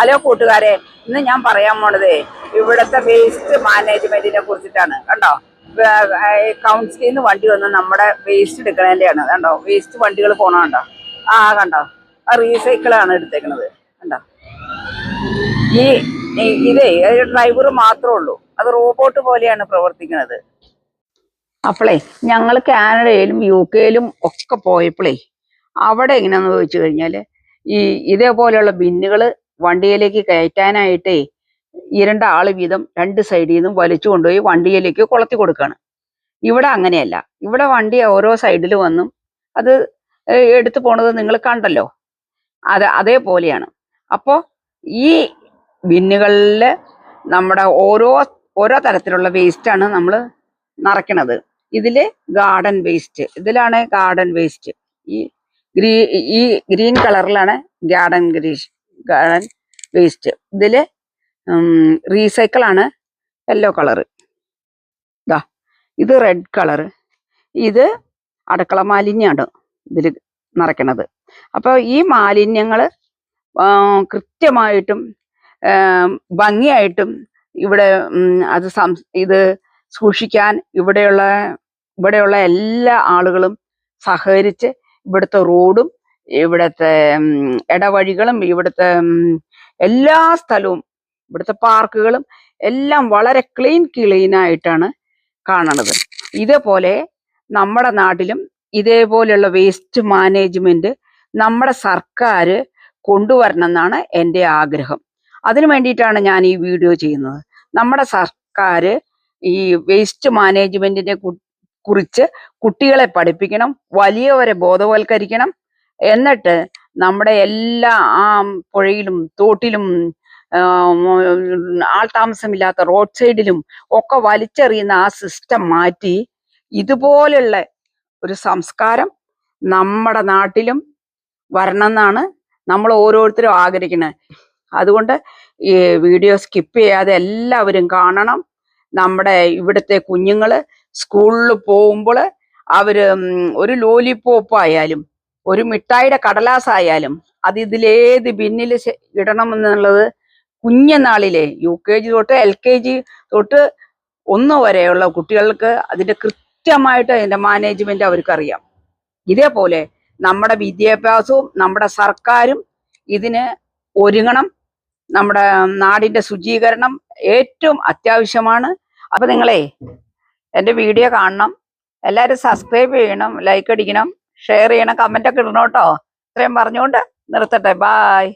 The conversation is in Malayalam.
ഹലോ കൂട്ടുകാരെ, ഇന്ന് ഞാൻ പറയാൻ പോണത് ഇവിടുത്തെ വേസ്റ്റ് മാനേജ്മെന്റിനെ കുറിച്ചിട്ടാണ്. കണ്ടോ, കൗൺസിലിൽ നിന്ന് വണ്ടി വന്ന് നമ്മുടെ വേസ്റ്റ് എടുക്കണേന്റെയാണ്. കണ്ടോ, വേസ്റ്റ് വണ്ടികൾ പോണോ? കണ്ടോ, ആ റീസൈക്കിളാണ് എടുത്തേക്കണത്. കണ്ടോ, ഈ ഇതേ ഡ്രൈവർ മാത്രമേ ഉള്ളൂ, അത് റോബോട്ട് പോലെയാണ് പ്രവർത്തിക്കുന്നത്. അപ്പോളേ ഞങ്ങൾ കാനഡയിലും UK ഒക്കെ പോയപ്പോഴേ അവിടെ എങ്ങനെയാന്ന് ചോദിച്ചു കഴിഞ്ഞാൽ ഇതേപോലെയുള്ള ബിന്നുകൾ വണ്ടിയിലേക്ക് കയറ്റാനായിട്ടേ 2 ആള് വീതം 2 സൈഡിൽ നിന്നും വലിച്ചു കൊണ്ടുപോയി വണ്ടിയിലേക്ക് കൊളത്തി കൊടുക്കുകയാണ്. ഇവിടെ അങ്ങനെയല്ല. ഇവിടെ വണ്ടി ഓരോ സൈഡിൽ വന്നും അത് എടുത്തു പോണത് നിങ്ങൾ കണ്ടല്ലോ. അതേപോലെയാണ്. അപ്പോൾ ഈ ബിന്നുകളിൽ നമ്മുടെ ഓരോ തരത്തിലുള്ള വേസ്റ്റാണ് നമ്മൾ നിറയ്ക്കണത്. ഇതില് ഗാർഡൻ വേസ്റ്റ്, ഇതിലാണ് ഗാർഡൻ വേസ്റ്റ്. ഈ ഗ്രീൻ കളറിലാണ് ഗാർഡൻ വേസ്റ്റ്. ഇതില് റീസൈക്കിളാണ് യെല്ലോ കളറ്. ഇത് റെഡ് കളറ്. ഇത് അടുക്കള മാലിന്യമാണ് ഇതിൽ നിറയ്ക്കണത്. അപ്പോൾ ഈ മാലിന്യങ്ങൾ കൃത്യമായിട്ടും ഭംഗിയായിട്ടും ഇവിടെ ഇത് സൂക്ഷിക്കാൻ ഇവിടെയുള്ള എല്ലാ ആളുകളും സഹകരിച്ച് ഇവിടുത്തെ റോഡും ഇവിടുത്തെ ഇടവഴികളും ഇവിടുത്തെ എല്ലാ സ്ഥലവും ഇവിടുത്തെ പാർക്കുകളും എല്ലാം വളരെ ക്ലീനായിട്ടാണ് കാണണത്. ഇതേപോലെ നമ്മുടെ നാട്ടിലും ഇതേപോലെയുള്ള വേസ്റ്റ് മാനേജ്മെന്റ് നമ്മുടെ സർക്കാർ കൊണ്ടുവരണം എന്നാണ് എൻ്റെ ആഗ്രഹം. അതിനു വേണ്ടിയിട്ടാണ് ഞാൻ ഈ വീഡിയോ ചെയ്യുന്നത്. നമ്മുടെ സർക്കാർ ഈ വേസ്റ്റ് മാനേജ്മെന്റിനെ കുറിച്ച് കുട്ടികളെ പഠിപ്പിക്കണം, വലിയവരെ ബോധവൽക്കരിക്കണം. എന്നിട്ട് നമ്മുടെ എല്ലാ പുഴയിലും തോട്ടിലും ആൾ താമസമില്ലാത്ത റോഡ് സൈഡിലും ഒക്കെ വലിച്ചെറിയുന്ന ആ സിസ്റ്റം മാറ്റി ഇതുപോലുള്ള ഒരു സംസ്കാരം നമ്മുടെ നാട്ടിലും വരണം എന്നാണ് നമ്മൾ ഓരോരുത്തരും ആഗ്രഹിക്കുന്നത്. അതുകൊണ്ട് ഈ വീഡിയോ സ്കിപ്പ് ചെയ്യാതെ എല്ലാവരും കാണണം. നമ്മുടെ ഇവിടുത്തെ കുഞ്ഞുങ്ങൾ സ്കൂളിൽ പോകുമ്പോൾ അവര് ഒരു ലോലിപോപ്പ് ആയാലും ഒരു മിഠായിയുടെ കടലാസായാലും അത് ഇതിലേത് ബിന്നിൽ ഇടണമെന്നുള്ളത് കുഞ്ഞനാളിലെ UKG തൊട്ട് LKG തൊട്ട് 1 വരെയുള്ള കുട്ടികൾക്ക് അതിന്റെ കൃത്യമായിട്ട് അതിന്റെ മാനേജ്മെന്റ് അവർക്കറിയാം. ഇതേപോലെ നമ്മുടെ വിദ്യാഭ്യാസവും നമ്മുടെ സർക്കാരും ഇതിന് ഒരുങ്ങണം. നമ്മുടെ നാടിന്റെ ശുചീകരണം ഏറ്റവും അത്യാവശ്യമാണ്. അപ്പൊ നിങ്ങളെ എൻ്റെ വീഡിയോ കാണണം, എല്ലാവരും സബ്സ്ക്രൈബ് ചെയ്യണം, ലൈക്ക് അടിക്കണം, ഷെയർ ചെയ്യണം, കമന്റ് ഒക്കെ ഇടണം കേട്ടോ. ഇത്രയും പറഞ്ഞുകൊണ്ട് നിർത്തട്ടെ. ബായ്.